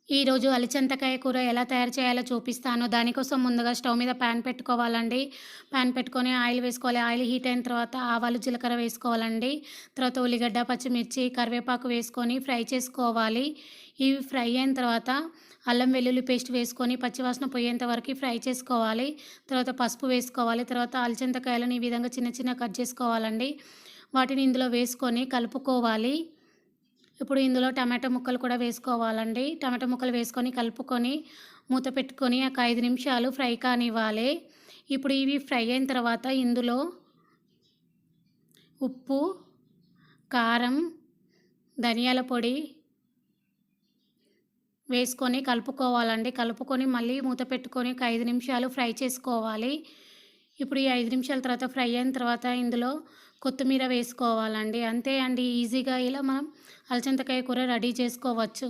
ఈరోజు అలచంతకాయ కూర ఎలా తయారు చేయాలో చూపిస్తాను. దానికోసం ముందుగా స్టవ్ మీద ప్యాన్ పెట్టుకోవాలండి. ప్యాన్ పెట్టుకొని ఆయిల్ వేసుకోవాలి. ఆయిల్ హీట్ అయిన తర్వాత ఆవాలు, జీలకర్ర వేసుకోవాలండి. తర్వాత ఉల్లిగడ్డ, పచ్చిమిర్చి, కరివేపాకు వేసుకొని ఫ్రై చేసుకోవాలి. ఇవి ఫ్రై అయిన తర్వాత అల్లం వెల్లుల్లి పేస్ట్ వేసుకొని పచ్చివాసన పోయేంత వరకు ఫ్రై చేసుకోవాలి. తర్వాత పసుపు వేసుకోవాలి. తర్వాత అలచంతకాయలను ఈ విధంగా చిన్న చిన్న కట్ చేసుకోవాలండి. వాటిని ఇందులో వేసుకొని కలుపుకోవాలి. ఇప్పుడు ఇందులో టమాటా ముక్కలు కూడా వేసుకోవాలండి. టమాటా ముక్కలు వేసుకొని కలుపుకొని మూత పెట్టుకొని ఒక 5 నిమిషాలు ఫ్రై కానివ్వాలి. ఇప్పుడు ఇవి ఫ్రై అయిన తర్వాత ఇందులో ఉప్పు, కారం, ధనియాల పొడి వేసుకొని కలుపుకోవాలండి. కలుపుకొని మళ్ళీ మూత పెట్టుకొని ఒక 5 నిమిషాలు ఫ్రై చేసుకోవాలి. ఇప్పుడు ఈ 5 నిమిషాల తర్వాత ఫ్రై అయిన తర్వాత ఇందులో కొత్తిమీర వేసుకోవాలండి. అంతే అండి, ఈజీగా ఇలా మనం అలచంతకాయ కూర రెడీ చేసుకోవచ్చు.